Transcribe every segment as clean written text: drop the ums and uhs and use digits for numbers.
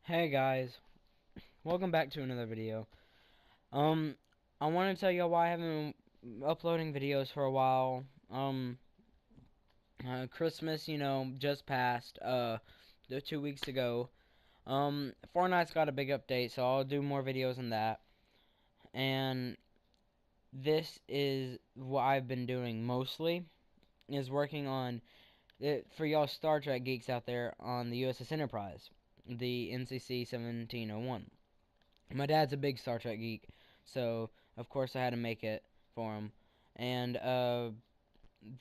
Hey guys, welcome back to another video. I want to tell you why I haven't been uploading videos for a while. Christmas, just passed, 2 weeks ago. Fortnite's got a big update, so I'll do more videos on that. And this is what I've been doing mostly, is working on it for y'all Star Trek geeks out there on the USS Enterprise, the NCC 1701. My dad's a big Star Trek geek, so of course I had to make it for him. And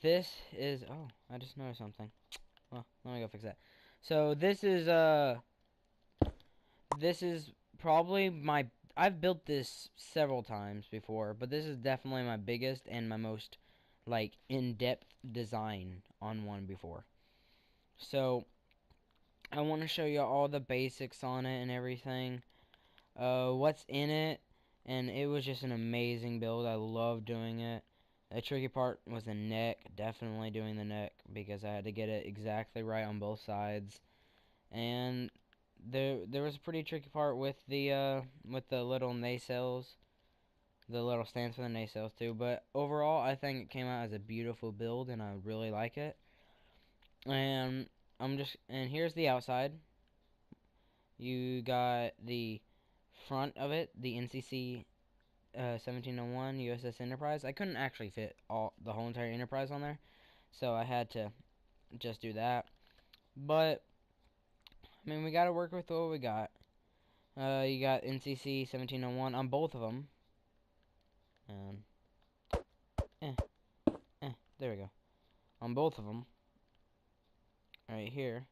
this is I just noticed something. Well, let me go fix that. So this is probably my I've built this several times before, but this is definitely my biggest and my most like in-depth design on one before. So I want to show you all the basics on it and everything. What's in it, and it was just an amazing build. I love doing it. The tricky part was the neck, definitely doing the neck, because I had to get it exactly right on both sides. And there was a pretty tricky part with the little nacelles, the little stands for the nacelles too. But overall, I think it came out as a beautiful build, and I really like it. And and here's the outside. You got the front of it, the NCC 1701 USS Enterprise. I couldn't actually fit the whole entire Enterprise on there, so I had to just do that. But I mean, we got to work with what we got. You got NCC 1701 on both of them, and eh, there we go, on both of them, right here.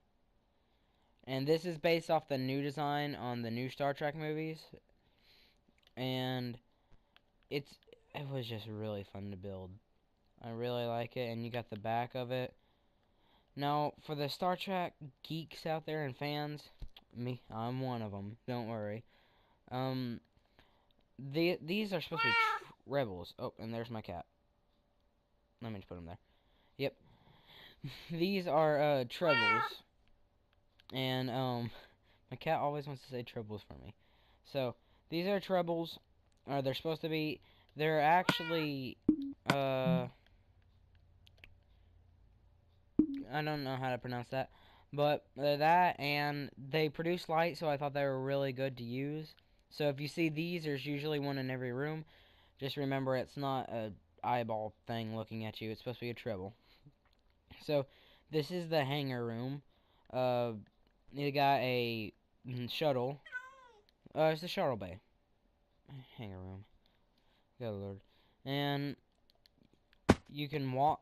And this is based off the new design on the new Star Trek movies, and it's it was just really fun to build. I really like it, and you got the back of it. Now, for the Star Trek geeks out there and fans, I'm one of them. Don't worry. Um, these are supposed to be rebels. Oh, and there's my cat. Let me just put him there. Yep. These are trebles, and my cat always wants to say trebles for me. So these are trebles. They're supposed to be. They're actually. I don't know how to pronounce that, but that, and they produce light, so I thought they were really good to use. So if you see these, there's usually one in every room. Just remember, it's not a eyeball thing looking at you. It's supposed to be a treble. So this is the hangar room. Uh, you got a shuttle. It's the shuttle bay. Hangar room. Good lord. And you can walk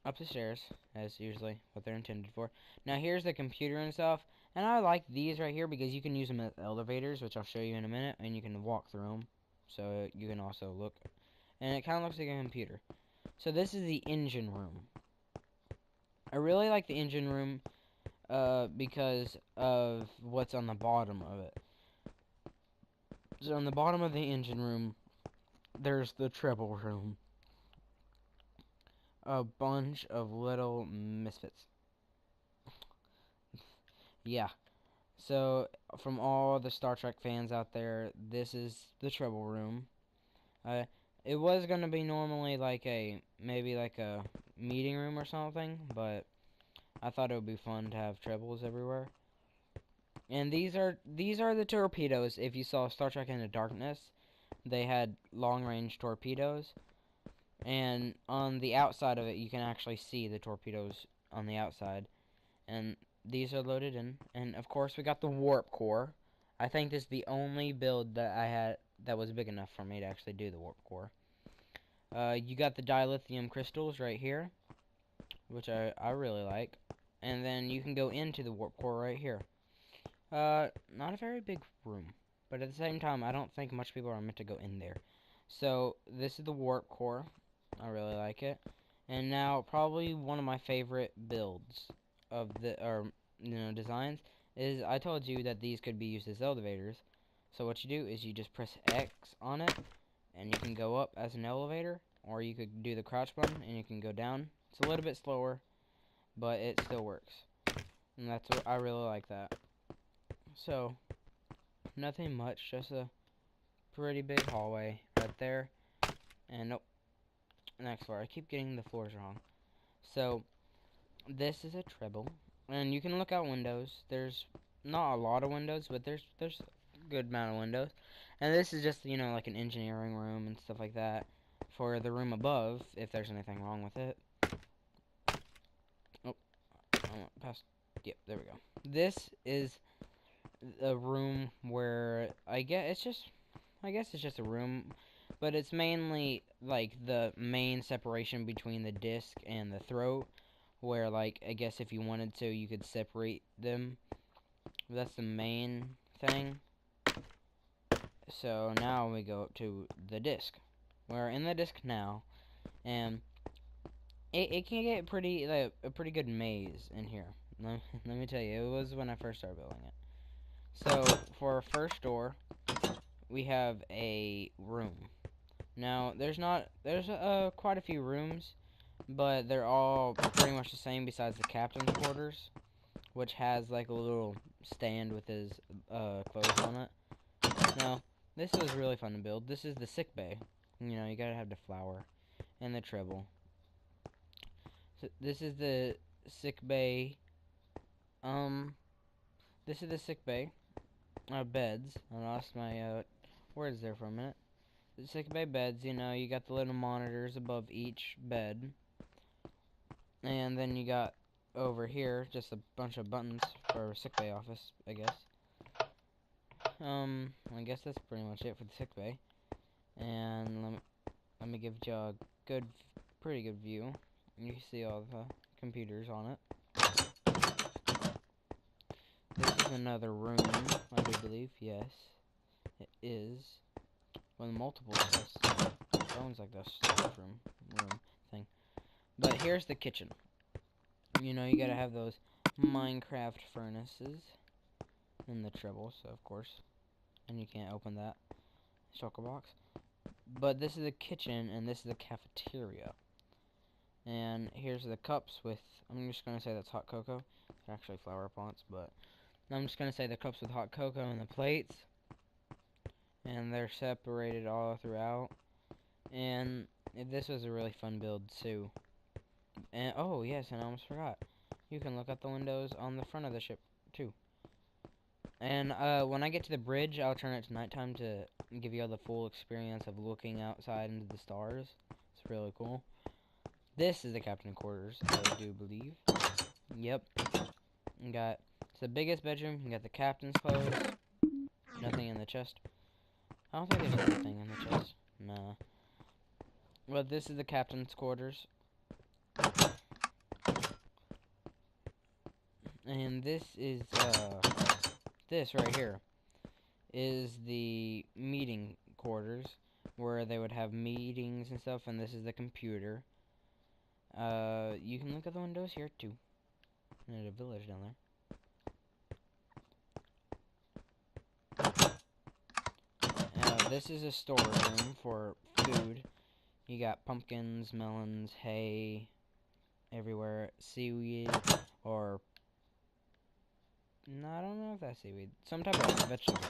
up the stairs, as usually what they're intended for. Now here's the computer and stuff, and I like these right here because you can use them as elevators, which I'll show you in a minute, and you can walk through them, so you can also look, and it kind of looks like a computer. So this is the engine room. I really like the engine room because of what's on the bottom of it. So on the bottom of the engine room, there's the treble room. A bunch of little misfits. Yeah. So, from all the Star Trek fans out there, this is the Treble Room. Uh, it was gonna be normally maybe like a meeting room or something, but I thought it would be fun to have trebles everywhere. And these are the torpedoes. If you saw Star Trek Into Darkness, they had long-range torpedoes, and on the outside of it, you can actually see the torpedoes on the outside. And these are loaded in. And of course, we got the warp core. I think this is the only build that I had that was big enough for me to actually do the warp core. You got the dilithium crystals right here, which I really like. And then you can go into the warp core right here. Not a very big room, but at the same time, I don't think much people are meant to go in there. So this is the warp core. I really like it. And now, probably one of my favorite builds of designs is, I told you that these could be used as elevators. So what you do is you just press X on it, and you can go up as an elevator, or you could do the crouch button, and you can go down. It's a little bit slower, but it still works. And that's what I really like that. So, nothing much, just a pretty big hallway right there. And nope, next floor. I keep getting the floors wrong. So, this is a treble, and you can look out windows. There's not a lot of windows, but there's a good amount of windows. And this is just, you know, like an engineering room and stuff like that for the room above, if there's anything wrong with it. Oh, I went past. Yep, there we go. This is a room where I guess it's just a room, but it's mainly like the main separation between the disc and the throat, where like I guess if you wanted to, you could separate them. That's the main thing. So now we go to the disc. We're in the disc now, and it can get pretty like a pretty good maze in here. Let me tell you, it was when I first started building it. So for our first door, we have a room. Now there's quite a few rooms, but they're all pretty much the same besides the captain's quarters, which has like a little stand with his clothes on it. Now, this was really fun to build. This is the sick bay. You know, you gotta have the flower and the treble. So this is the sick bay. This is the sick bay. Beds. I lost my words there for a minute. The sick bay beds. You know, you got the little monitors above each bed, and then you got over here just a bunch of buttons for sick bay office, I guess. I guess that's pretty much it for the sick bay. And let me give you a pretty good view. You can see all the computers on it. This is another room, I do believe. Yes, it is. With multiple chests. Sounds like the storage room thing. But here's the kitchen. You know, you gotta have those Minecraft furnaces in the treble, so of course. And you can't open that shulker box. But this is the kitchen, and this is the cafeteria. And here's the cups with, I'm just going to say that's hot cocoa. They're actually flower pots, but I'm just going to say the cups with hot cocoa and the plates. And they're separated all throughout. And this was a really fun build, too. And, oh, yes, and I almost forgot. You can look out the windows on the front of the ship, too. And when I get to the bridge, I'll turn it to nighttime to give you all the full experience of looking outside into the stars. It's really cool. This is the captain quarters, I do believe. Yep. It's the biggest bedroom. You got the captain's clothes. Nothing in the chest. I don't think there's anything in the chest. Nah. Well, this is the captain's quarters. And this right here is the meeting quarters where they would have meetings and stuff, and this is the computer. You can look at the windows here too. There's a village down there. This is a storeroom for food. You got pumpkins, melons, hay, everywhere. Seaweed, or no, I don't know if that's seaweed. Some type of vegetable.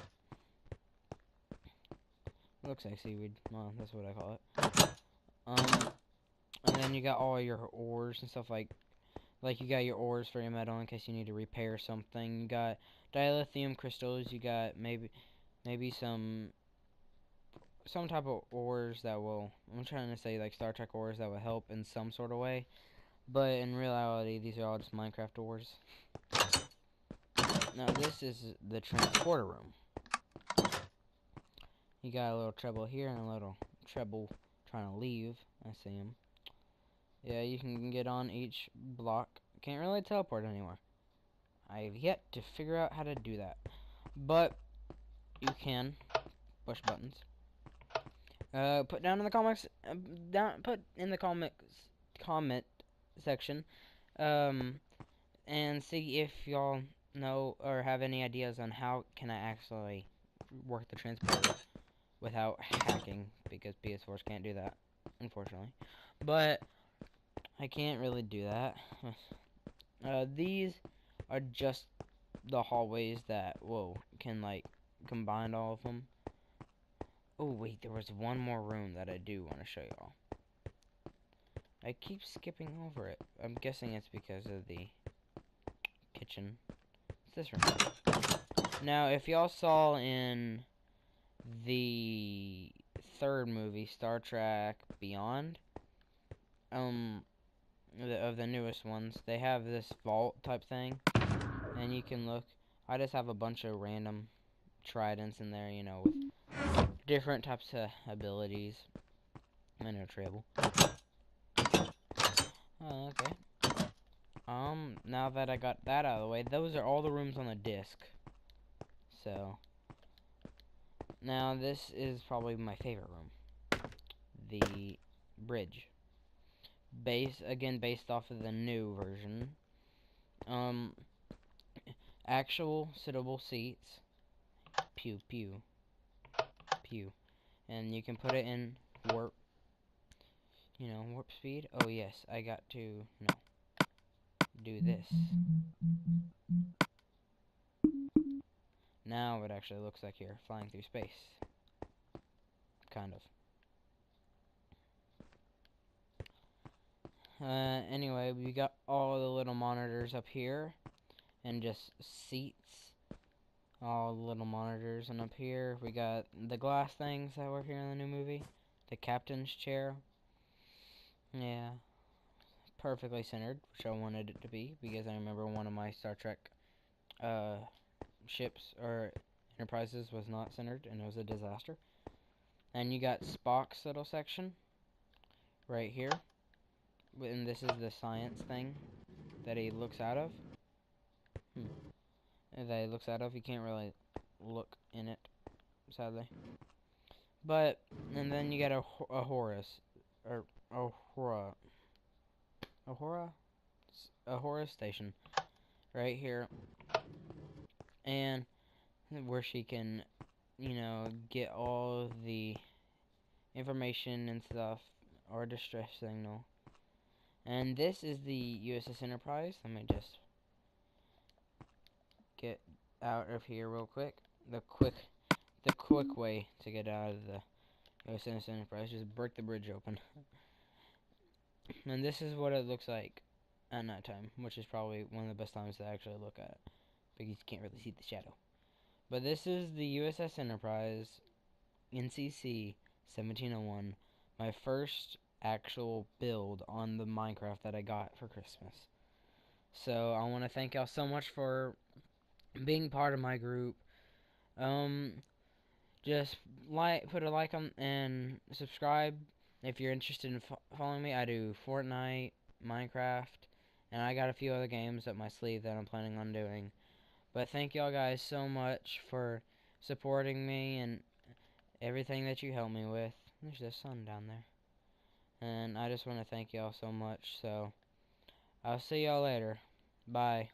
Looks like seaweed. Well, that's what I call it. And then you got all your ores and stuff like you got your ores for your metal in case you need to repair something. You got dilithium crystals. You got maybe some type of ores that will. I'm trying to say like Star Trek ores that will help in some sort of way, but in reality, these are all just Minecraft ores. Now this is the transporter room. You got a little treble here and a little treble trying to leave. I see him. Yeah, you can get on each block. Can't really teleport anywhere. I've yet to figure out how to do that. But you can push buttons. Put down in the comics. Put in the comment section. And see if y'all know or have any ideas on how can I actually work the transporter without hacking, because PS4s can't do that, unfortunately. But I can't really do that. These are just the hallways that, whoa, can, like, combine all of them. Oh, wait, there was one more room that I do want to show y'all. I keep skipping over it. I'm guessing it's because of the kitchen. It's this room. Now, if y'all saw in the third movie, Star Trek Beyond, of the newest ones, they have this vault type thing, and you can look. I just have a bunch of random tridents in there, you know, with different types of abilities. I know trouble. Oh, okay. Now that I got that out of the way, those are all the rooms on the disc. So, now this is probably my favorite room. The bridge. Based off of the new version. Actual sittable seats. Pew, pew, pew. And you can put it in warp, warp speed. Oh yes, I got to, do this. Now it actually looks like you're flying through space. Kind of. Anyway, we got all the little monitors up here, and just seats. All the little monitors, and up here we got the glass things that were here in the new movie. The captain's chair. Yeah. Perfectly centered, which I wanted it to be, because I remember one of my Star Trek, ships, or Enterprises, was not centered, and it was a disaster. And you got Spock's little section, right here. And this is the science thing that he looks out of. That he looks out of. You can't really look in it, sadly. But, and then you got a Horus, or a Horus station, right here. And where she can, get all the information and stuff, or distress signal. And this is the USS Enterprise. Let me just get out of here real quick. The quick way to get out of the USS Enterprise, just break the bridge open. And this is what it looks like at nighttime, which is probably one of the best times to actually look at it, because you can't really see the shadow. But this is the USS Enterprise, NCC 1701, my first actual build on the Minecraft that I got for Christmas. So I want to thank y'all so much for being part of my group. Just put a like on and subscribe if you're interested in following me. I do Fortnite, Minecraft, and I got a few other games up my sleeve that I'm planning on doing. But thank y'all guys so much for supporting me and everything that you helped me with. There's the sun down there. And I just want to thank y'all so much. So, I'll see y'all later. Bye.